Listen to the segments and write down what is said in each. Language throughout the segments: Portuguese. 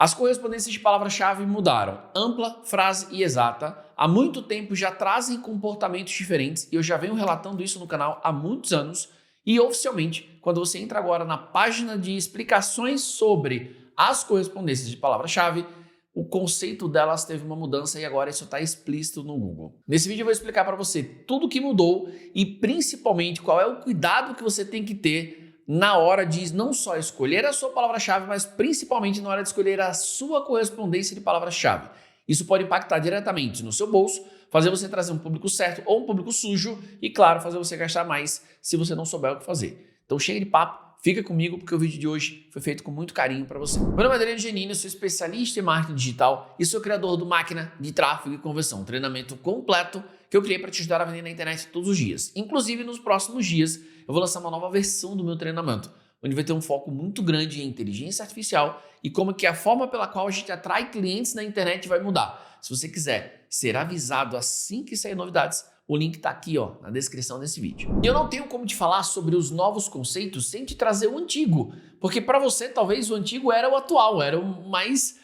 As correspondências de palavra-chave mudaram. Ampla, frase e exata, há muito tempo já trazem comportamentos diferentes e eu já venho relatando isso no canal há muitos anos. E oficialmente, quando você entra agora na página de explicações sobre as correspondências de palavra-chave, o conceito delas teve uma mudança e agora isso está explícito no Google. Nesse vídeo eu vou explicar para você tudo o que mudou e principalmente qual é o cuidado que você tem que ter na hora de não só escolher a sua palavra-chave, mas principalmente na hora de escolher a sua correspondência de palavra-chave. Isso pode impactar diretamente no seu bolso, fazer você trazer um público certo ou um público sujo e, claro, fazer você gastar mais se você não souber o que fazer. Então chega de papo, fica comigo porque o vídeo de hoje foi feito com muito carinho para você. Meu nome é Adriano Genini, eu sou especialista em marketing digital e sou criador do Máquina de Tráfego e Conversão, um treinamento completo que eu criei para te ajudar a vender na internet todos os dias. Inclusive, nos próximos dias, eu vou lançar uma nova versão do meu treinamento, onde vai ter um foco muito grande em inteligência artificial e como que a forma pela qual a gente atrai clientes na internet vai mudar. Se você quiser ser avisado assim que sair novidades, o link está aqui na descrição desse vídeo. E eu não tenho como te falar sobre os novos conceitos sem te trazer o antigo, porque para você talvez o antigo era o atual, era o mais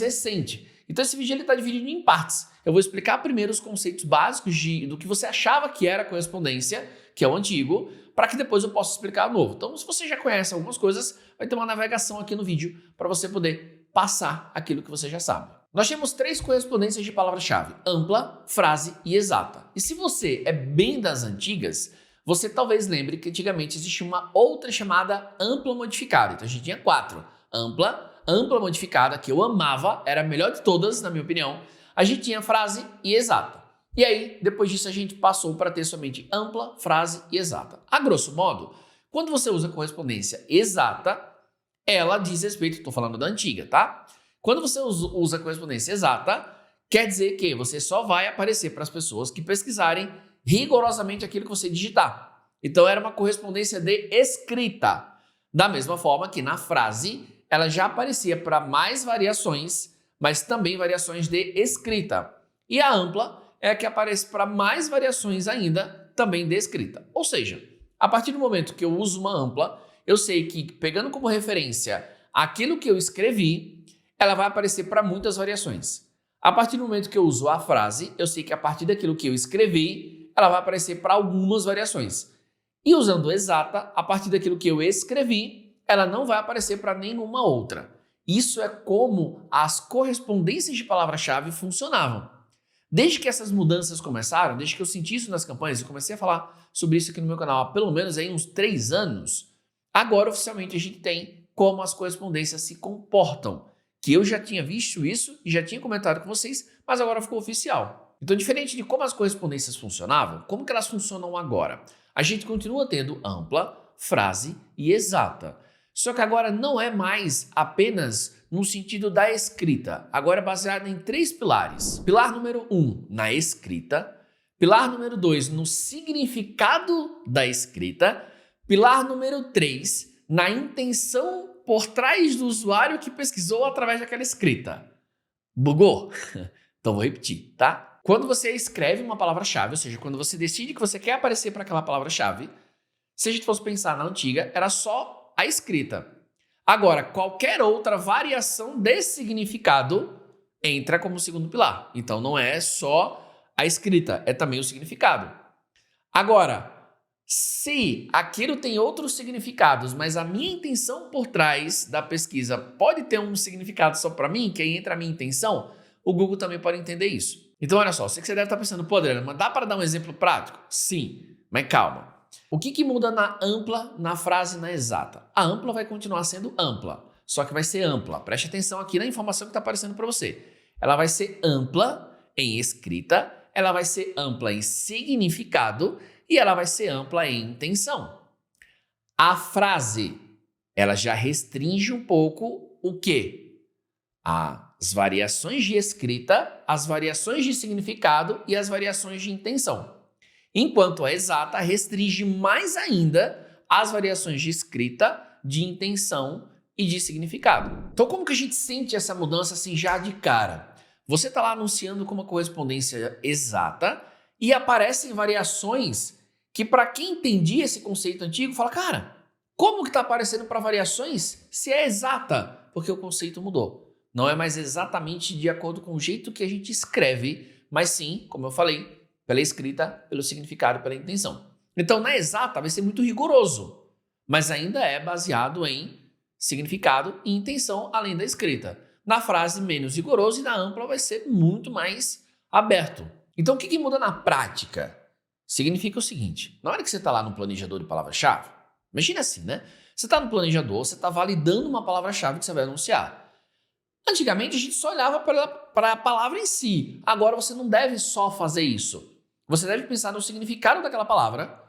recente. Então esse vídeo está dividido em partes. Eu vou explicar primeiro os conceitos básicos do que você achava que era correspondência, que é o antigo, para que depois eu possa explicar o novo. Então, se você já conhece algumas coisas, vai ter uma navegação aqui no vídeo para você poder passar aquilo que você já sabe. Nós temos 3 correspondências de palavra-chave: ampla, frase e exata. E se você é bem das antigas, você talvez lembre que antigamente existia uma outra chamada ampla modificada. Então a gente tinha 4. Ampla modificada, que eu amava, era a melhor de todas, na minha opinião. A gente tinha frase e exata. E aí, depois disso, a gente passou para ter somente ampla, frase e exata. A grosso modo, quando você usa correspondência exata, ela diz respeito, estou falando da antiga, tá? Quando você usa correspondência exata, quer dizer que você só vai aparecer para as pessoas que pesquisarem rigorosamente aquilo que você digitar. Então, era uma correspondência de escrita. Da mesma forma que na frase, ela já aparecia para mais variações, mas também variações de escrita. E a ampla é a que aparece para mais variações ainda, também de escrita. Ou seja, a partir do momento que eu uso uma ampla, eu sei que, pegando como referência aquilo que eu escrevi, ela vai aparecer para muitas variações. A partir do momento que eu uso a frase, eu sei que a partir daquilo que eu escrevi, ela vai aparecer para algumas variações. E usando exata, a partir daquilo que eu escrevi, ela não vai aparecer para nenhuma outra. Isso é como as correspondências de palavra-chave funcionavam. Desde que essas mudanças começaram, desde que eu senti isso nas campanhas e comecei a falar sobre isso aqui no meu canal há pelo menos aí uns 3 anos, agora oficialmente a gente tem como as correspondências se comportam. Que eu já tinha visto isso e já tinha comentado com vocês, mas agora ficou oficial. Então, diferente de como as correspondências funcionavam, como que elas funcionam agora? A gente continua tendo ampla, frase e exata. Só que agora não é mais apenas no sentido da escrita. Agora é baseado em 3 pilares. Pilar número 1, na escrita. Pilar número 2, no significado da escrita. Pilar número 3, na intenção por trás do usuário que pesquisou através daquela escrita. Bugou? Então vou repetir, tá? Quando você escreve uma palavra-chave, ou seja, quando você decide que você quer aparecer para aquela palavra-chave, se a gente fosse pensar na antiga, era só a escrita. Agora, qualquer outra variação desse significado entra como segundo pilar. Então, não é só a escrita, é também o significado. Agora, se aquilo tem outros significados, mas a minha intenção por trás da pesquisa pode ter um significado só para mim, que aí entra a minha intenção, o Google também pode entender isso. Então, olha só, sei que você deve estar pensando, pô, Adriano, mas dá para dar um exemplo prático? Sim, mas calma. O que muda na ampla, na frase e na exata? A ampla vai continuar sendo ampla, só que vai ser ampla. Preste atenção aqui na informação que está aparecendo para você. Ela vai ser ampla em escrita, ela vai ser ampla em significado e ela vai ser ampla em intenção. A frase, ela já restringe um pouco o quê? As variações de escrita, as variações de significado e as variações de intenção. Enquanto a exata restringe mais ainda as variações de escrita, de intenção e de significado. Então, como que a gente sente essa mudança assim já de cara? Você está lá anunciando com uma correspondência exata e aparecem variações que, para quem entendia esse conceito antigo, fala, cara, como que está aparecendo para variações se é exata? Porque o conceito mudou. Não é mais exatamente de acordo com o jeito que a gente escreve, mas sim, como eu falei, pela escrita, pelo significado, pela intenção. Então, na exata vai ser muito rigoroso, mas ainda é baseado em significado e intenção além da escrita. Na frase, menos rigoroso, e na ampla vai ser muito mais aberto. Então, o que muda na prática? Significa o seguinte: na hora que você está lá no planejador de palavra-chave, imagina assim, né? Você está no planejador, você está validando uma palavra-chave que você vai anunciar. Antigamente a gente só olhava para a palavra em si. Agora você não deve só fazer isso. Você deve pensar no significado daquela palavra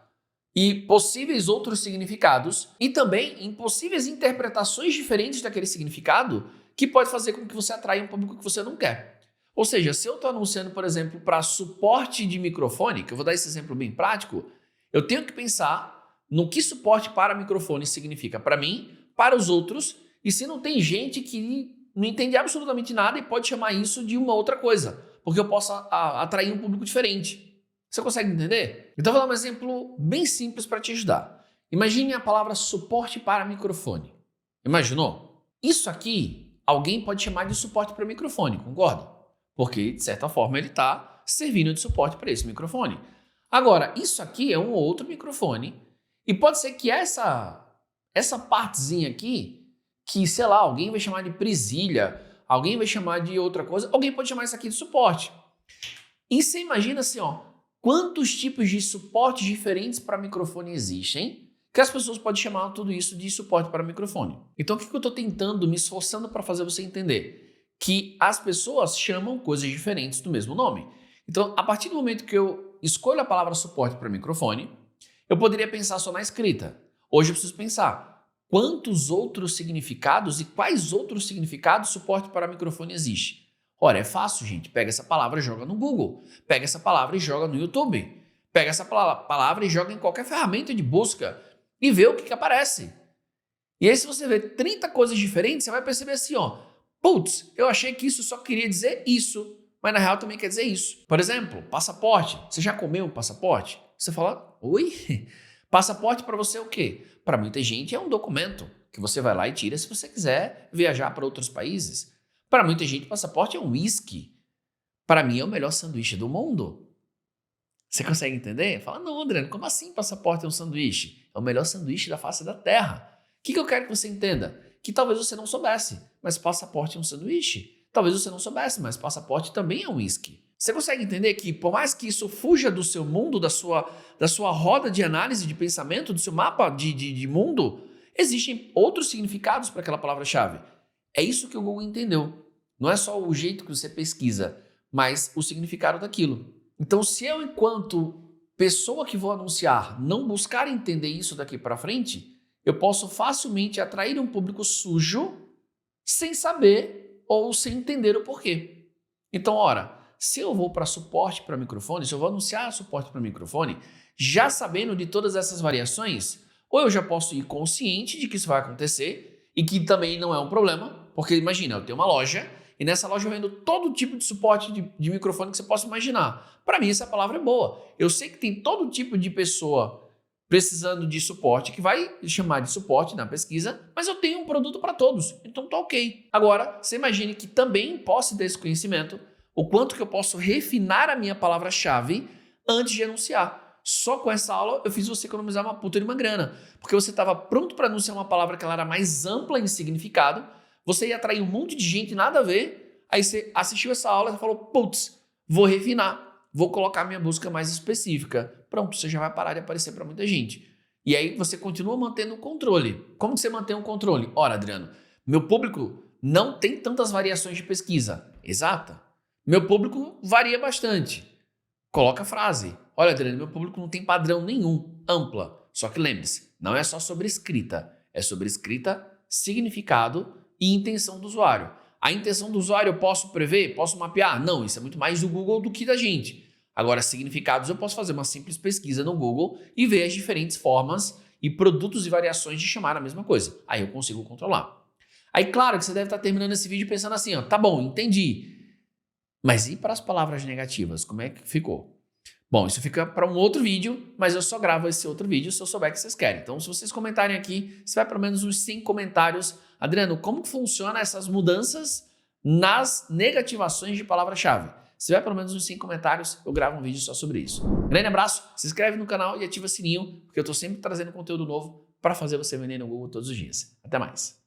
e possíveis outros significados e também em possíveis interpretações diferentes daquele significado que pode fazer com que você atraia um público que você não quer. Ou seja, se eu estou anunciando, por exemplo, para suporte de microfone, que eu vou dar esse exemplo bem prático, eu tenho que pensar no que suporte para microfone significa para mim, para os outros, e se não tem gente que não entende absolutamente nada e pode chamar isso de uma outra coisa, porque eu posso atrair um público diferente. Você consegue entender? Então, vou dar um exemplo bem simples para te ajudar. Imagine a palavra suporte para microfone. Imaginou? Isso aqui, alguém pode chamar de suporte para microfone, concorda? Porque, de certa forma, ele está servindo de suporte para esse microfone. Agora, isso aqui é um outro microfone e pode ser que essa partezinha aqui, que, sei lá, alguém vai chamar de presilha, alguém vai chamar de outra coisa, alguém pode chamar isso aqui de suporte. E você imagina assim, ó, quantos tipos de suportes diferentes para microfone existem, que as pessoas podem chamar tudo isso de suporte para microfone. Então, o que eu estou tentando, me esforçando para fazer você entender? Que as pessoas chamam coisas diferentes do mesmo nome. Então, a partir do momento que eu escolho a palavra suporte para microfone, eu poderia pensar só na escrita. Hoje eu preciso pensar quantos outros significados e quais outros significados suporte para microfone existe. Ora, é fácil, gente. Pega essa palavra e joga no Google. Pega essa palavra e joga no YouTube. Pega essa palavra e joga em qualquer ferramenta de busca e vê o que aparece. E aí, se você vê 30 coisas diferentes, você vai perceber assim, ó, putz, eu achei que isso só queria dizer isso, mas na real também quer dizer isso. Por exemplo, passaporte. Você já comeu um passaporte? Você fala, oi? Passaporte para você é o quê? Para muita gente é um documento que você vai lá e tira se você quiser viajar para outros países. Para muita gente, passaporte é um whisky. Para mim, é o melhor sanduíche do mundo. Você consegue entender? Fala, não, André, como assim passaporte é um sanduíche? É o melhor sanduíche da face da terra. O que eu quero que você entenda? Que talvez você não soubesse, mas passaporte é um sanduíche. Talvez você não soubesse, mas passaporte também é um whisky. Você consegue entender que, por mais que isso fuja do seu mundo, da sua roda de análise de pensamento, do seu mapa de mundo, existem outros significados para aquela palavra-chave. É isso que o Google entendeu. Não é só o jeito que você pesquisa, mas o significado daquilo. Então, se eu, enquanto pessoa que vou anunciar, não buscar entender isso daqui para frente, eu posso facilmente atrair um público sujo sem saber ou sem entender o porquê. Então, ora, se eu vou para suporte para microfone, se eu vou anunciar suporte para microfone, já sabendo de todas essas variações, ou eu já posso ir consciente de que isso vai acontecer e que também não é um problema, porque imagina, eu tenho uma loja e nessa loja eu vendo todo tipo de suporte de microfone que você possa imaginar. Para mim essa palavra é boa. Eu sei que tem todo tipo de pessoa precisando de suporte que vai chamar de suporte na pesquisa, mas eu tenho um produto para todos, então tá ok. Agora, você imagine que também posse desse conhecimento, o quanto que eu posso refinar a minha palavra-chave antes de anunciar. Só com essa aula eu fiz você economizar uma puta de uma grana, porque você estava pronto para anunciar uma palavra que ela era mais ampla em significado, você ia atrair um monte de gente, nada a ver, aí você assistiu essa aula e falou, putz, vou refinar, vou colocar minha busca mais específica. Pronto, você já vai parar de aparecer para muita gente. E aí você continua mantendo o controle. Como que você mantém o controle? Ora, Adriano, meu público não tem tantas variações de pesquisa. Exata. Meu público varia bastante. Coloca a frase. Olha, Adriano, meu público não tem padrão nenhum, ampla. Só que lembre-se, não é só sobre escrita. É sobre escrita, significado e intenção do usuário. A intenção do usuário eu posso prever? Posso mapear? Não, isso é muito mais do Google do que da gente. Agora, significados eu posso fazer uma simples pesquisa no Google e ver as diferentes formas e produtos e variações de chamar a mesma coisa. Aí eu consigo controlar. Aí, claro que você deve estar terminando esse vídeo pensando assim, ó, tá bom, entendi. Mas e para as palavras negativas? Como é que ficou? Bom, isso fica para um outro vídeo, mas eu só gravo esse outro vídeo se eu souber que vocês querem. Então, se vocês comentarem aqui, se vai pelo menos uns 5 comentários. Adriano, como que funciona essas mudanças nas negativações de palavra-chave. Se tiver pelo menos uns 5 comentários, eu gravo um vídeo só sobre isso. Grande abraço, se inscreve no canal e ativa o sininho, porque eu estou sempre trazendo conteúdo novo para fazer você vender no Google todos os dias. Até mais!